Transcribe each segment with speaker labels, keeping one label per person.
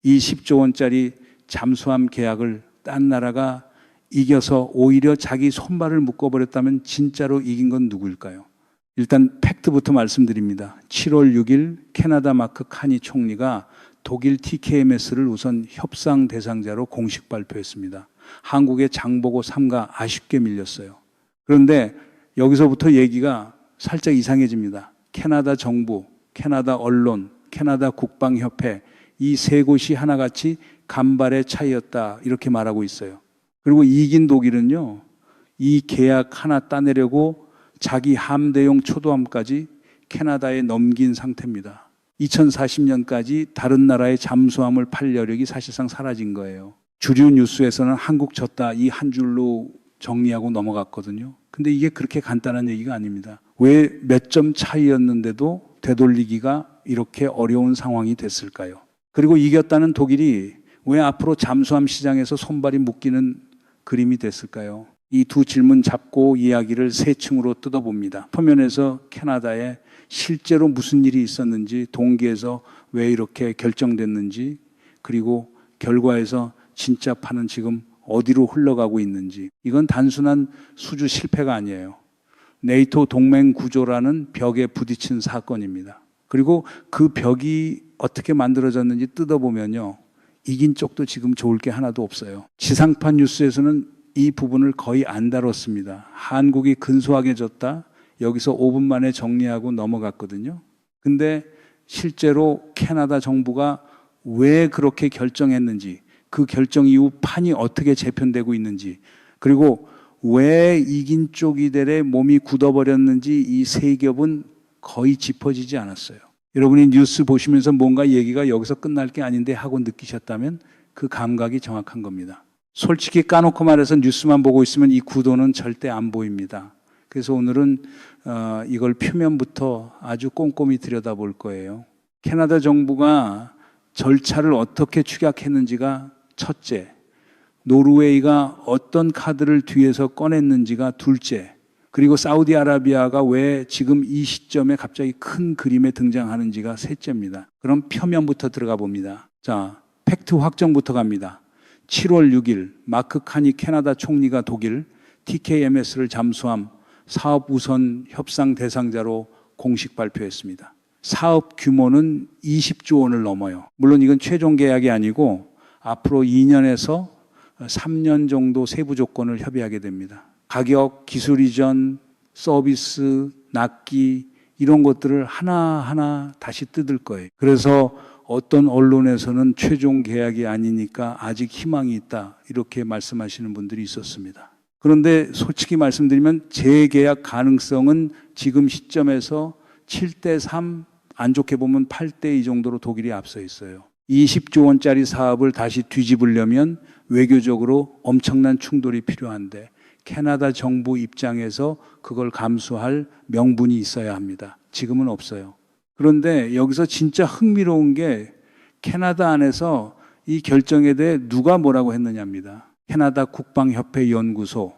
Speaker 1: 이 10조 원짜리 잠수함 계약을 딴 나라가 이겨서 오히려 자기 손발을 묶어버렸다면 진짜로 이긴 건 누구일까요? 일단 팩트부터 말씀드립니다. 7월 6일 캐나다 마크 카니 총리가 독일 TKMS를 우선 협상 대상자로 공식 발표했습니다. 한국의 장보고 3가 아쉽게 밀렸어요. 그런데 여기서부터 얘기가 살짝 이상해집니다. 캐나다 정부, 캐나다 언론, 캐나다 국방협회 이 세 곳이 하나같이 간발의 차이였다 이렇게 말하고 있어요. 그리고 이긴 독일은요, 이 계약 하나 따내려고 자기 함대용 초도함까지 캐나다에 넘긴 상태입니다. 2040년까지 다른 나라의 잠수함을 팔 여력이 사실상 사라진 거예요. 주류 뉴스에서는 한국 졌다 이 한 줄로 정리하고 넘어갔거든요. 근데 이게 그렇게 간단한 얘기가 아닙니다. 왜 몇 점 차이였는데도 되돌리기가 이렇게 어려운 상황이 됐을까요? 그리고 이겼다는 독일이 왜 앞으로 잠수함 시장에서 손발이 묶이는 그림이 됐을까요? 이 두 질문 잡고 이야기를 세 층으로 뜯어봅니다. 표면에서 캐나다에 실제로 무슨 일이 있었는지, 동기에서 왜 이렇게 결정됐는지, 그리고 결과에서 진짜 판은 지금 어디로 흘러가고 있는지. 이건 단순한 수주 실패가 아니에요. 네이토 동맹 구조라는 벽에 부딪힌 사건입니다. 그리고 그 벽이 어떻게 만들어졌는지 뜯어보면요, 이긴 쪽도 지금 좋을 게 하나도 없어요. 지상파 뉴스에서는 이 부분을 거의 안 다뤘습니다. 한국이 근소하게 졌다, 여기서 5분 만에 정리하고 넘어갔거든요. 근데 실제로 캐나다 정부가 왜 그렇게 결정했는지, 그 결정 이후 판이 어떻게 재편되고 있는지, 그리고 왜 이긴 쪽이 되래 몸이 굳어버렸는지 이 세 겹은 거의 짚어지지 않았어요. 여러분이 뉴스 보시면서 뭔가 얘기가 여기서 끝날 게 아닌데 하고 느끼셨다면 그 감각이 정확한 겁니다. 솔직히 까놓고 말해서 뉴스만 보고 있으면 이 구도는 절대 안 보입니다. 그래서 오늘은 이걸 표면부터 아주 꼼꼼히 들여다볼 거예요. 캐나다 정부가 절차를 어떻게 축약했는지가 첫째, 노르웨이가 어떤 카드를 뒤에서 꺼냈는지가 둘째, 그리고 사우디아라비아가 왜 지금 이 시점에 갑자기 큰 그림에 등장하는지가 셋째입니다. 그럼 표면부터 들어가 봅니다. 자, 팩트 확정부터 갑니다. 7월 6일 마크 카니 캐나다 총리가 독일 TKMS를 잠수함 사업 우선 협상 대상자로 공식 발표했습니다. 사업 규모는 20조 원을 넘어요. 물론 이건 최종 계약이 아니고 앞으로 2년에서 3년 정도 세부 조건을 협의하게 됩니다. 가격, 기술 이전, 서비스, 납기 이런 것들을 하나하나 다시 뜯을 거예요. 그래서 어떤 언론에서는 최종 계약이 아니니까 아직 희망이 있다 이렇게 말씀하시는 분들이 있었습니다. 그런데 솔직히 말씀드리면 재계약 가능성은 지금 시점에서 7대3, 안 좋게 보면 8대2 정도로 독일이 앞서 있어요. 20조 원짜리 사업을 다시 뒤집으려면 외교적으로 엄청난 충돌이 필요한데 캐나다 정부 입장에서 그걸 감수할 명분이 있어야 합니다. 지금은 없어요. 그런데 여기서 진짜 흥미로운 게 캐나다 안에서 이 결정에 대해 누가 뭐라고 했느냐입니다. 캐나다 국방협회 연구소,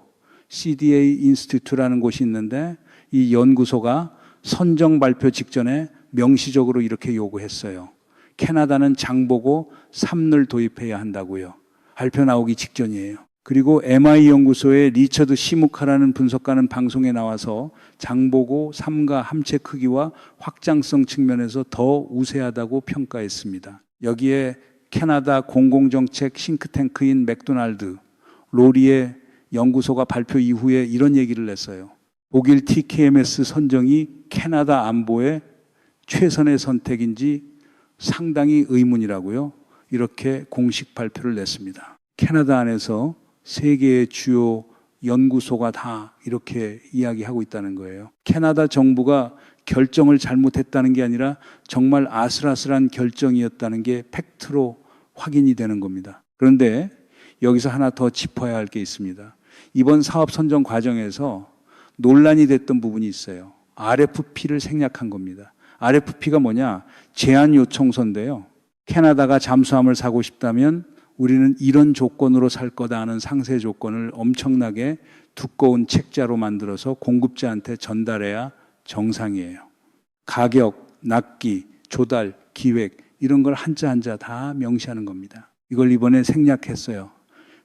Speaker 1: CDA 인스티튜트라는 곳이 있는데 이 연구소가 선정 발표 직전에 명시적으로 이렇게 요구했어요. 캐나다는 장보고 3를 도입해야 한다고요. 발표 나오기 직전이에요. 그리고 MI 연구소의 리처드 시무카라는 분석가는 방송에 나와서 장보고 3가 함체 크기와 확장성 측면에서 더 우세하다고 평가했습니다. 여기에 캐나다 공공정책 싱크탱크인 맥도날드, 로리의 연구소가 발표 이후에 이런 얘기를 냈어요. 독일 TKMS 선정이 캐나다 안보의 최선의 선택인지 상당히 의문이라고요. 이렇게 공식 발표를 냈습니다. 캐나다 안에서 세계의 주요 연구소가 다 이렇게 이야기하고 있다는 거예요. 캐나다 정부가 결정을 잘못했다는 게 아니라 정말 아슬아슬한 결정이었다는 게 팩트로 확인이 되는 겁니다. 그런데 여기서 하나 더 짚어야 할 게 있습니다. 이번 사업 선정 과정에서 논란이 됐던 부분이 있어요. RFP를 생략한 겁니다. RFP가 뭐냐? 제안 요청서인데요. 캐나다가 잠수함을 사고 싶다면 우리는 이런 조건으로 살 거다 하는 상세 조건을 엄청나게 두꺼운 책자로 만들어서 공급자한테 전달해야 정상이에요. 가격, 납기, 조달, 기획 이런 걸 한자 한자 다 명시하는 겁니다. 이걸 이번에 생략했어요.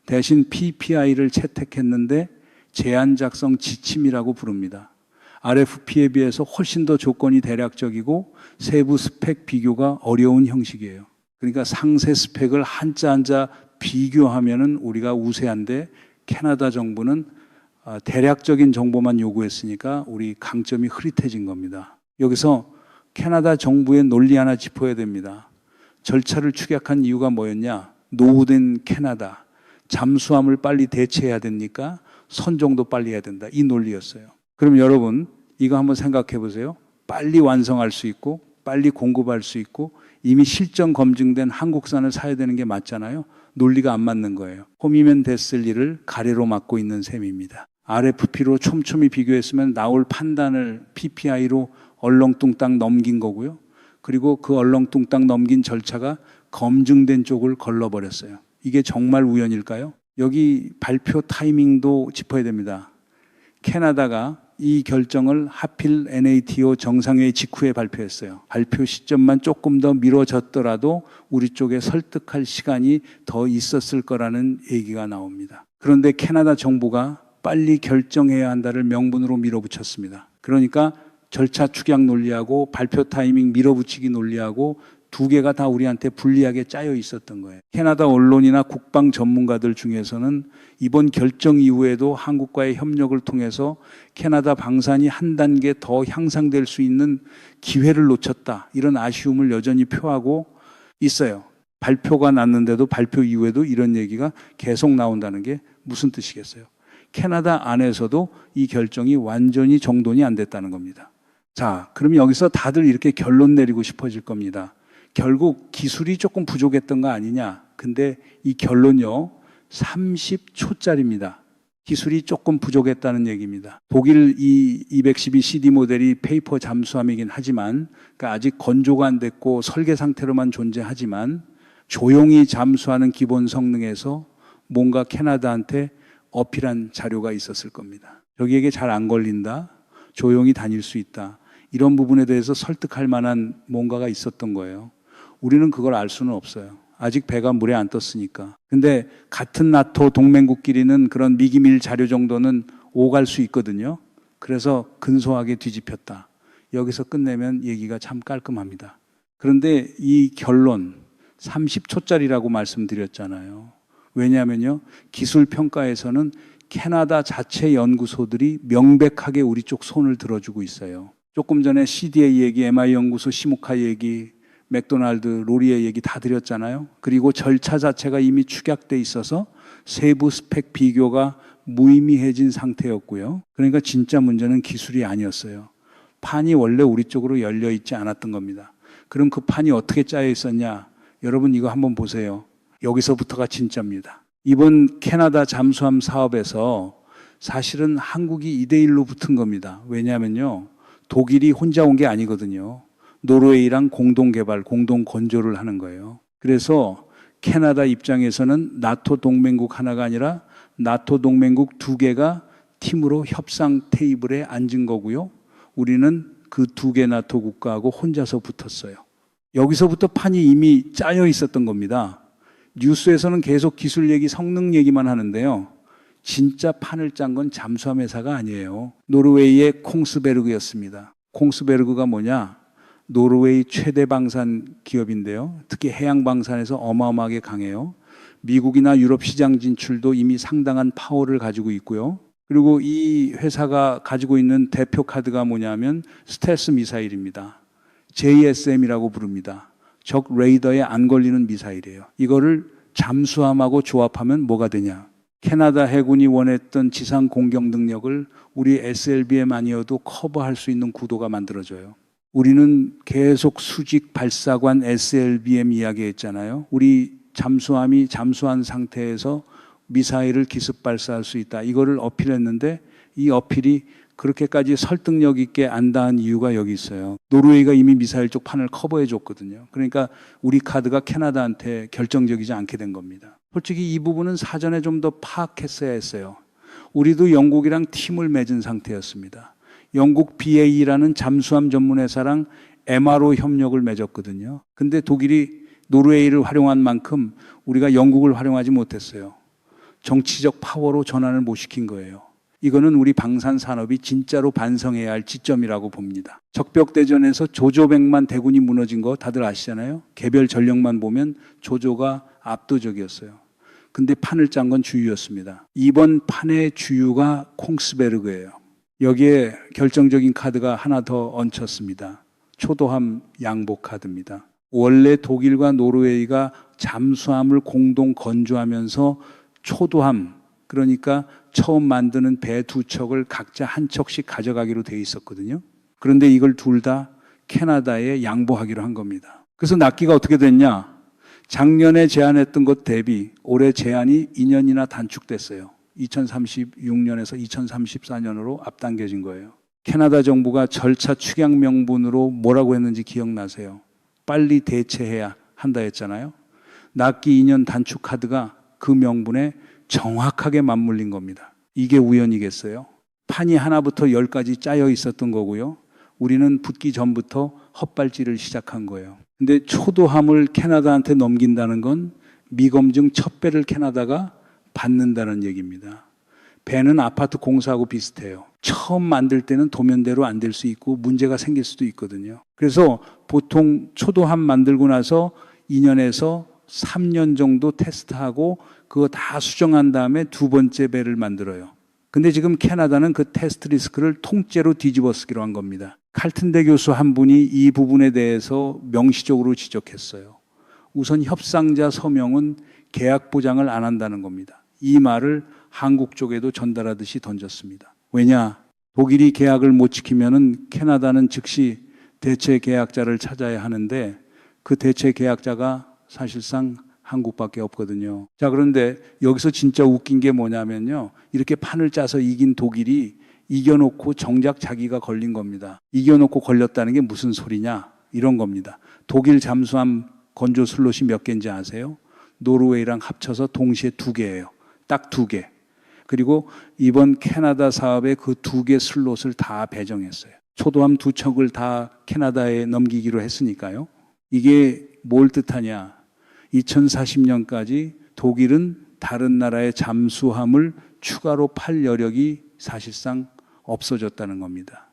Speaker 1: 대신 PPI를 채택했는데 제안 작성 지침이라고 부릅니다. RFP에 비해서 훨씬 더 조건이 대략적이고 세부 스펙 비교가 어려운 형식이에요. 그러니까 상세 스펙을 한자 한자 비교하면은 우리가 우세한데 캐나다 정부는 대략적인 정보만 요구했으니까 우리 강점이 흐릿해진 겁니다. 여기서 캐나다 정부의 논리 하나 짚어야 됩니다. 절차를 축약한 이유가 뭐였냐? 노후된 캐나다. 잠수함을 빨리 대체해야 됩니까? 선정도 빨리 해야 된다. 이 논리였어요. 그럼 여러분 이거 한번 생각해 보세요. 빨리 완성할 수 있고 빨리 공급할 수 있고 이미 실전 검증된 한국산을 사야 되는 게 맞잖아요. 논리가 안 맞는 거예요. 홈이면 됐을 일을 가래로 막고 있는 셈입니다. RFP로 촘촘히 비교했으면 나올 판단을 PPI로 얼렁뚱땅 넘긴 거고요. 그리고 그 얼렁뚱땅 넘긴 절차가 검증된 쪽을 걸러버렸어요. 이게 정말 우연일까요? 여기 발표 타이밍도 짚어야 됩니다. 캐나다가 이 결정을 하필 NATO 정상회의 직후에 발표했어요. 발표 시점만 조금 더 미뤄졌더라도 우리 쪽에 설득할 시간이 더 있었을 거라는 얘기가 나옵니다. 그런데 캐나다 정부가 빨리 결정해야 한다를 명분으로 밀어붙였습니다. 그러니까 절차 축약 논리하고 발표 타이밍 밀어붙이기 논리하고 두 개가 다 우리한테 불리하게 짜여 있었던 거예요. 캐나다 언론이나 국방 전문가들 중에서는 이번 결정 이후에도 한국과의 협력을 통해서 캐나다 방산이 한 단계 더 향상될 수 있는 기회를 놓쳤다. 이런 아쉬움을 여전히 표하고 있어요. 발표가 났는데도 발표 이후에도 이런 얘기가 계속 나온다는 게 무슨 뜻이겠어요? 캐나다 안에서도 이 결정이 완전히 정돈이 안 됐다는 겁니다. 자, 그럼 여기서 다들 이렇게 결론 내리고 싶어질 겁니다. 결국 기술이 조금 부족했던 거 아니냐. 근데 이 결론요 30초짜리입니다. 기술이 조금 부족했다는 얘기입니다. 독일 이 212 CD 모델이 페이퍼 잠수함이긴 하지만 그러니까 아직 건조가 안 됐고 설계 상태로만 존재하지만 조용히 잠수하는 기본 성능에서 뭔가 캐나다한테 어필한 자료가 있었을 겁니다. 여기에게 잘 안 걸린다. 조용히 다닐 수 있다. 이런 부분에 대해서 설득할 만한 뭔가가 있었던 거예요. 우리는 그걸 알 수는 없어요. 아직 배가 물에 안 떴으니까. 근데 같은 나토 동맹국끼리는 그런 미기밀 자료 정도는 오갈 수 있거든요. 그래서 근소하게 뒤집혔다. 여기서 끝내면 얘기가 참 깔끔합니다. 그런데 이 결론 30초짜리라고 말씀드렸잖아요. 왜냐하면요. 기술평가에서는 캐나다 자체 연구소들이 명백하게 우리 쪽 손을 들어주고 있어요. 조금 전에 CDA 얘기, MI 연구소, 시모카 얘기, 맥도날드, 로리의 얘기 다 드렸잖아요. 그리고 절차 자체가 이미 축약돼 있어서 세부 스펙 비교가 무의미해진 상태였고요. 그러니까 진짜 문제는 기술이 아니었어요. 판이 원래 우리 쪽으로 열려 있지 않았던 겁니다. 그럼 그 판이 어떻게 짜여 있었냐? 여러분 이거 한번 보세요. 여기서부터가 진짜입니다. 이번 캐나다 잠수함 사업에서 사실은 한국이 2대1로 붙은 겁니다. 왜냐하면요. 독일이 혼자 온 게 아니거든요. 노르웨이랑 공동 개발, 공동 건조를 하는 거예요. 그래서 캐나다 입장에서는 나토 동맹국 하나가 아니라 나토 동맹국 두 개가 팀으로 협상 테이블에 앉은 거고요. 우리는 그 두 개 나토 국가하고 혼자서 붙었어요. 여기서부터 판이 이미 짜여 있었던 겁니다. 뉴스에서는 계속 기술 얘기, 성능 얘기만 하는데요. 진짜 판을 짠 건 잠수함 회사가 아니에요. 노르웨이의 콩스베르그였습니다. 콩스베르그가 뭐냐? 노르웨이 최대 방산 기업인데요. 특히 해양 방산에서 어마어마하게 강해요. 미국이나 유럽 시장 진출도 이미 상당한 파워를 가지고 있고요. 그리고 이 회사가 가지고 있는 대표 카드가 뭐냐면 스텔스 미사일입니다. JSM이라고 부릅니다. 적 레이더에 안 걸리는 미사일이에요. 이거를 잠수함하고 조합하면 뭐가 되냐? 캐나다 해군이 원했던 지상 공격 능력을 우리 SLBM 아니어도 커버할 수 있는 구도가 만들어져요. 우리는 계속 수직 발사관 SLBM 이야기했잖아요. 우리 잠수함이 잠수한 상태에서 미사일을 기습 발사할 수 있다. 이거를 어필했는데 이 어필이 그렇게까지 설득력 있게 안다한 이유가 여기 있어요. 노르웨이가 이미 미사일 쪽 판을 커버해 줬거든요. 그러니까 우리 카드가 캐나다한테 결정적이지 않게 된 겁니다. 솔직히 이 부분은 사전에 좀 더 파악했어야 했어요. 우리도 영국이랑 팀을 맺은 상태였습니다. 영국 BAE라는 잠수함 전문 회사랑 MRO 협력을 맺었거든요. 근데 독일이 노르웨이를 활용한 만큼 우리가 영국을 활용하지 못했어요. 정치적 파워로 전환을 못 시킨 거예요. 이거는 우리 방산 산업이 진짜로 반성해야 할 지점이라고 봅니다. 적벽대전에서 조조백만 대군이 무너진 거 다들 아시잖아요. 개별 전력만 보면 조조가 압도적이었어요. 근데 판을 짠 건 주유였습니다. 이번 판의 주유가 콩스베르그예요. 여기에 결정적인 카드가 하나 더 얹혔습니다. 초도함 양보 카드입니다. 원래 독일과 노르웨이가 잠수함을 공동 건조하면서 초도함, 그러니까 처음 만드는 배 두 척을 각자 한 척씩 가져가기로 돼 있었거든요. 그런데 이걸 둘 다 캐나다에 양보하기로 한 겁니다. 그래서 납기가 어떻게 됐냐? 작년에 제안했던 것 대비 올해 제안이 2년이나 단축됐어요. 2036년에서 2034년으로 앞당겨진 거예요. 캐나다 정부가 절차 축약 명분으로 뭐라고 했는지 기억나세요? 빨리 대체해야 한다 했잖아요. 납기 2년 단축 카드가 그 명분에 정확하게 맞물린 겁니다. 이게 우연이겠어요? 판이 하나부터 10까지 짜여 있었던 거고요. 우리는 붙기 전부터 헛발질을 시작한 거예요. 근데 초도함을 캐나다한테 넘긴다는 건 미검증 첫 배를 캐나다가 받는다는 얘기입니다. 배는 아파트 공사하고 비슷해요. 처음 만들 때는 도면대로 안 될 수 있고 문제가 생길 수도 있거든요. 그래서 보통 초도함 만들고 나서 2년에서 3년 정도 테스트하고 그거 다 수정한 다음에 두 번째 배를 만들어요. 근데 지금 캐나다는 그 테스트 리스크를 통째로 뒤집어 쓰기로 한 겁니다. 칼튼대 교수 한 분이 이 부분에 대해서 명시적으로 지적했어요. 우선 협상자 서명은 계약 보장을 안 한다는 겁니다. 이 말을 한국 쪽에도 전달하듯이 던졌습니다. 왜냐? 독일이 계약을 못 지키면은 캐나다는 즉시 대체 계약자를 찾아야 하는데 그 대체 계약자가 사실상 한국밖에 없거든요. 자, 그런데 여기서 진짜 웃긴 게 뭐냐면요. 이렇게 판을 짜서 이긴 독일이 이겨놓고 정작 자기가 걸린 겁니다. 이겨놓고 걸렸다는 게 무슨 소리냐? 이런 겁니다. 독일 잠수함 건조 슬롯이 몇 개인지 아세요? 노르웨이랑 합쳐서 동시에 2개예요. 딱 2개. 그리고 이번 캐나다 사업에 그 2개 슬롯을 다 배정했어요. 초도함 2척을 다 캐나다에 넘기기로 했으니까요. 이게 뭘 뜻하냐? 2040년까지 독일은 다른 나라의 잠수함을 추가로 팔 여력이 사실상 없어졌다는 겁니다.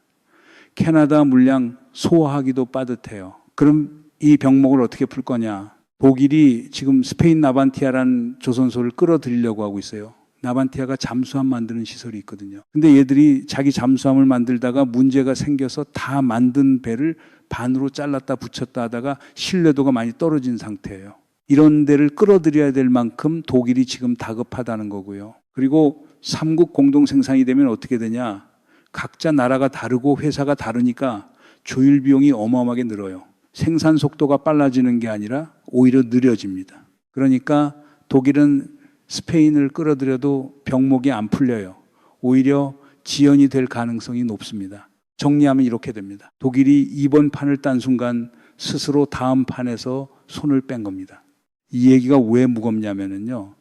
Speaker 1: 캐나다 물량 소화하기도 빠듯해요. 그럼 이 병목을 어떻게 풀 거냐? 독일이 지금 스페인 나반티아라는 조선소를 끌어들이려고 하고 있어요. 나반티아가 잠수함 만드는 시설이 있거든요. 근데 얘들이 자기 잠수함을 만들다가 문제가 생겨서 다 만든 배를 반으로 잘랐다 붙였다 하다가 신뢰도가 많이 떨어진 상태예요. 이런 데를 끌어들여야 될 만큼 독일이 지금 다급하다는 거고요. 그리고 3국 공동 생산이 되면 어떻게 되냐? 각자 나라가 다르고 회사가 다르니까 조율 비용이 어마어마하게 늘어요. 생산 속도가 빨라지는 게 아니라 오히려 느려집니다. 그러니까 독일은 스페인을 끌어들여도 병목이 안 풀려요. 오히려 지연이 될 가능성이 높습니다. 정리하면 이렇게 됩니다. 독일이 이번 판을 딴 순간 스스로 다음 판에서 손을 뺀 겁니다. 이 얘기가 왜 무겁냐면요.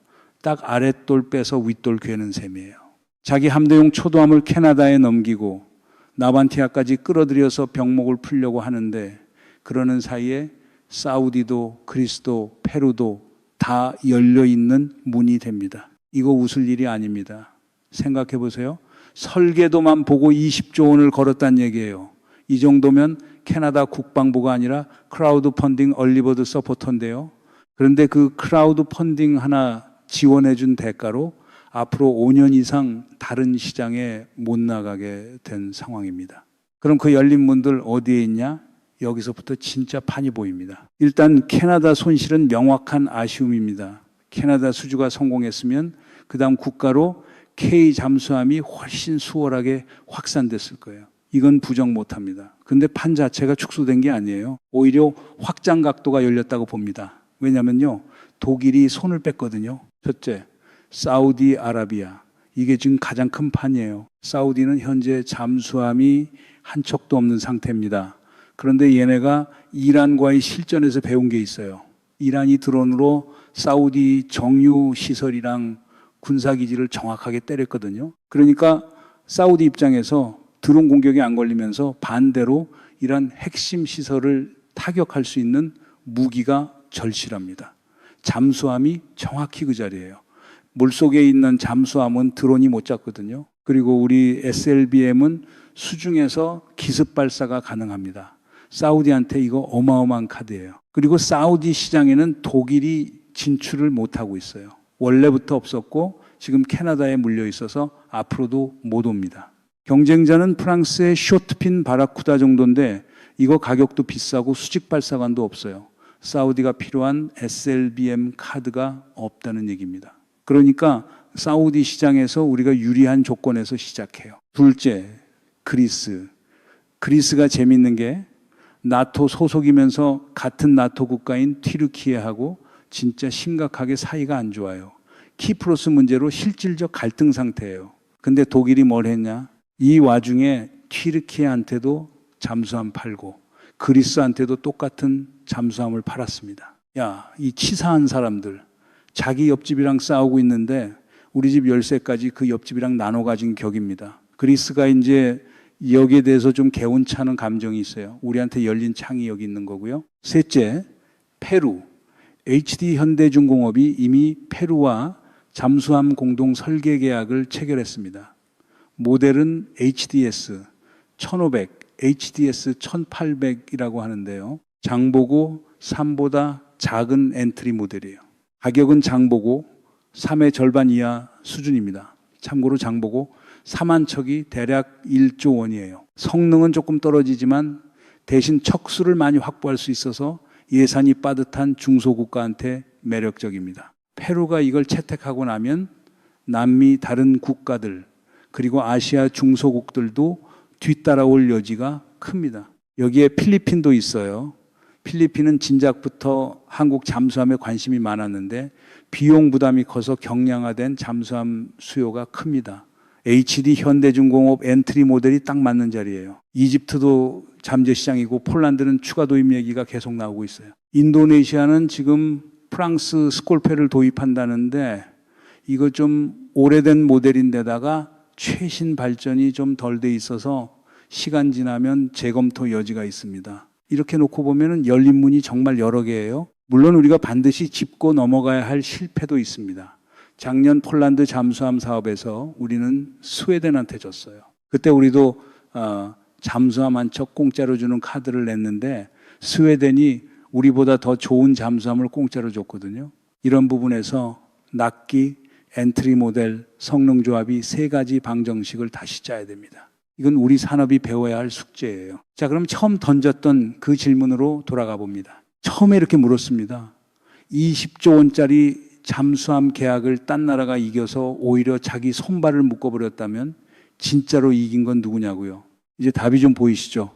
Speaker 1: 딱 아랫돌 빼서 윗돌 괴는 셈이에요. 자기 함대용 초도함을 캐나다에 넘기고 나반티아까지 끌어들여서 병목을 풀려고 하는데 그러는 사이에 사우디도 그리스도 페루도 다 열려있는 문이 됩니다. 이거 웃을 일이 아닙니다. 생각해 보세요. 설계도만 보고 20조 원을 걸었다는 얘기예요. 이 정도면 캐나다 국방부가 아니라 크라우드 펀딩 얼리버드 서포터인데요. 그런데 그 크라우드 펀딩 하나 지원해 준 대가로 앞으로 5년 이상 다른 시장에 못 나가게 된 상황입니다. 그럼 그 열린 문들 어디에 있냐? 여기서부터 진짜 판이 보입니다. 일단 캐나다 손실은 명확한 아쉬움입니다. 캐나다 수주가 성공했으면 그 다음 국가로 K 잠수함이 훨씬 수월하게 확산됐을 거예요. 이건 부정 못합니다. 근데 판 자체가 축소된 게 아니에요. 오히려 확장 각도가 열렸다고 봅니다. 왜냐면요, 독일이 손을 뺐거든요. 첫째, 사우디아라비아. 이게 지금 가장 큰 판이에요. 사우디는 현재 잠수함이 한 척도 없는 상태입니다. 그런데 얘네가 이란과의 실전에서 배운 게 있어요. 이란이 드론으로 사우디 정유 시설이랑 군사기지를 정확하게 때렸거든요. 그러니까 사우디 입장에서 드론 공격이 안 걸리면서 반대로 이런 핵심 시설을 타격할 수 있는 무기가 절실합니다. 잠수함이 정확히 그 자리예요. 물속에 있는 잠수함은 드론이 못 잡거든요. 그리고 우리 SLBM은 수중에서 기습 발사가 가능합니다. 사우디한테 이거 어마어마한 카드예요. 그리고 사우디 시장에는 독일이 진출을 못하고 있어요. 원래부터 없었고 지금 캐나다에 물려 있어서 앞으로도 못 옵니다. 경쟁자는 프랑스의 쇼트핀 바라쿠다 정도인데 이거 가격도 비싸고 수직 발사관도 없어요. 사우디가 필요한 SLBM 카드가 없다는 얘기입니다. 그러니까 사우디 시장에서 우리가 유리한 조건에서 시작해요. 둘째, 그리스. 그리스가 재밌는 게 나토 소속이면서 같은 나토 국가인 튀르키예하고 진짜 심각하게 사이가 안 좋아요. 키프로스 문제로 실질적 갈등 상태예요. 근데 독일이 뭘 했냐? 이 와중에 튀르키예한테도 잠수함 팔고 그리스한테도 똑같은 잠수함을 팔았습니다. 야, 이 치사한 사람들. 자기 옆집이랑 싸우고 있는데 우리 집 열쇠까지 그 옆집이랑 나눠 가진 격입니다. 그리스가 이제 여기에 대해서 좀 개운차는 감정이 있어요. 우리한테 열린 창이 여기 있는 거고요. 셋째, 페루. HD 현대중공업이 이미 페루와 잠수함 공동 설계 계약을 체결했습니다. 모델은 HDS 1500, HDS 1800이라고 하는데요. 장보고 3보다 작은 엔트리 모델이에요. 가격은 장보고 3의 절반 이하 수준입니다. 참고로 장보고 4만 척이 대략 1조 원이에요. 성능은 조금 떨어지지만 대신 척수를 많이 확보할 수 있어서 예산이 빠듯한 중소국가한테 매력적입니다. 페루가 이걸 채택하고 나면 남미 다른 국가들 그리고 아시아 중소국들도 뒤따라올 여지가 큽니다. 여기에 필리핀도 있어요. 필리핀은 진작부터 한국 잠수함에 관심이 많았는데 비용 부담이 커서 경량화된 잠수함 수요가 큽니다. HD 현대중공업 엔트리 모델이 딱 맞는 자리예요. 이집트도 잠재 시장이고 폴란드는 추가 도입 얘기가 계속 나오고 있어요. 인도네시아는 지금 프랑스 스콜페를 도입한다는데 이거 좀 오래된 모델인데다가 최신 발전이 좀 덜 돼 있어서 시간 지나면 재검토 여지가 있습니다. 이렇게 놓고 보면 열린 문이 정말 여러 개예요. 물론 우리가 반드시 짚고 넘어가야 할 실패도 있습니다. 작년 폴란드 잠수함 사업에서 우리는 스웨덴한테 졌어요. 그때 우리도 잠수함 한 척 공짜로 주는 카드를 냈는데 스웨덴이 우리보다 더 좋은 잠수함을 공짜로 줬거든요. 이런 부분에서 낚기, 엔트리 모델, 성능 조합이 세 가지 방정식을 다시 짜야 됩니다. 이건 우리 산업이 배워야 할 숙제예요. 자, 그럼 처음 던졌던 그 질문으로 돌아가 봅니다. 처음에 이렇게 물었습니다. 20조 원짜리 잠수함 계약을 딴 나라가 이겨서 오히려 자기 손발을 묶어버렸다면 진짜로 이긴 건 누구냐고요. 이제 답이 좀 보이시죠?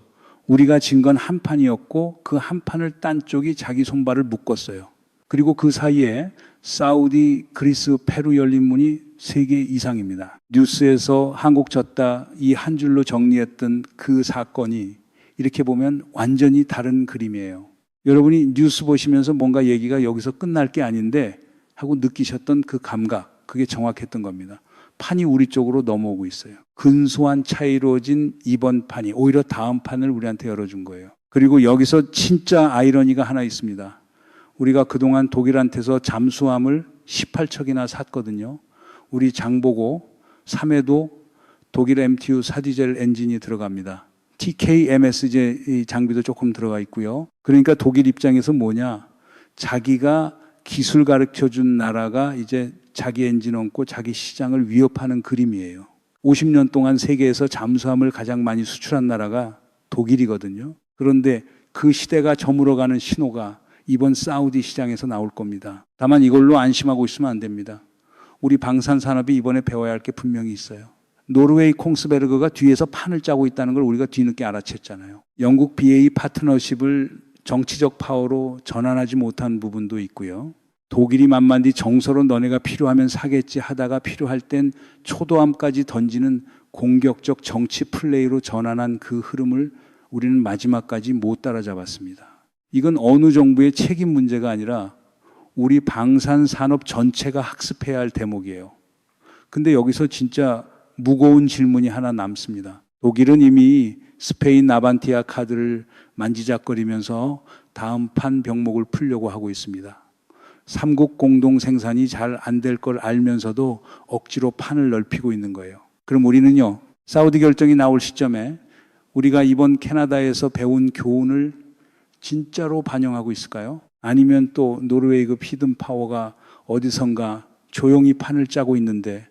Speaker 1: 우리가 진 건 한 판이었고 그 한 판을 딴 쪽이 자기 손발을 묶었어요. 그리고 그 사이에 사우디, 그리스, 페루 열린 문이 3개 이상입니다. 뉴스에서 한국 졌다 이 한 줄로 정리했던 그 사건이 이렇게 보면 완전히 다른 그림이에요. 여러분이 뉴스 보시면서 뭔가 얘기가 여기서 끝날 게 아닌데 하고 느끼셨던 그 감각, 그게 정확했던 겁니다. 판이 우리 쪽으로 넘어오고 있어요. 근소한 차이로 진 이번 판이 오히려 다음 판을 우리한테 열어준 거예요. 그리고 여기서 진짜 아이러니가 하나 있습니다. 우리가 그동안 독일한테서 잠수함을 18척이나 샀거든요. 우리 장보고 3회도 독일 MTU 사디젤 엔진이 들어갑니다. TKMSJ 장비도 조금 들어가 있고요. 그러니까 독일 입장에서 뭐냐? 자기가 기술 가르쳐준 나라가 이제 자기 엔진 얹고 자기 시장을 위협하는 그림이에요. 50년 동안 세계에서 잠수함을 가장 많이 수출한 나라가 독일이거든요. 그런데 그 시대가 저물어가는 신호가 이번 사우디 시장에서 나올 겁니다. 다만 이걸로 안심하고 있으면 안 됩니다. 우리 방산산업이 이번에 배워야 할 게 분명히 있어요. 노르웨이 콩스베르그가 뒤에서 판을 짜고 있다는 걸 우리가 뒤늦게 알아챘잖아요. 영국 BA 파트너십을 정치적 파워로 전환하지 못한 부분도 있고요. 독일이 만만디 정서로 너네가 필요하면 사겠지 하다가 필요할 땐 초도함까지 던지는 공격적 정치 플레이로 전환한 그 흐름을 우리는 마지막까지 못 따라잡았습니다. 이건 어느 정부의 책임 문제가 아니라 우리 방산산업 전체가 학습해야 할 대목이에요. 근데 여기서 진짜 무거운 질문이 하나 남습니다. 독일은 이미 스페인 나반티아 카드를 만지작거리면서 다음 판 병목을 풀려고 하고 있습니다. 삼국 공동 생산이 잘 안 될 걸 알면서도 억지로 판을 넓히고 있는 거예요. 그럼 우리는요, 사우디 결정이 나올 시점에 우리가 이번 캐나다에서 배운 교훈을 진짜로 반영하고 있을까요? 아니면 또 노르웨이급 히든 파워가 어디선가 조용히 판을 짜고 있는데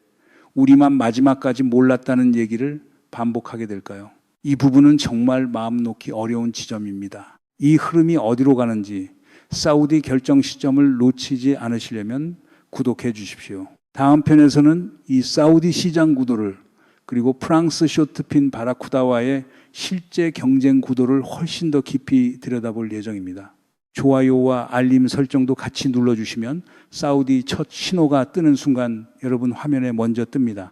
Speaker 1: 우리만 마지막까지 몰랐다는 얘기를 반복하게 될까요? 이 부분은 정말 마음 놓기 어려운 지점입니다. 이 흐름이 어디로 가는지 사우디 결정 시점을 놓치지 않으시려면 구독해 주십시오. 다음 편에서는 이 사우디 시장 구도를 그리고 프랑스 쇼트핀 바라쿠다와의 실제 경쟁 구도를 훨씬 더 깊이 들여다볼 예정입니다. 좋아요와 알림 설정도 같이 눌러주시면 사우디 첫 신호가 뜨는 순간 여러분 화면에 먼저 뜹니다.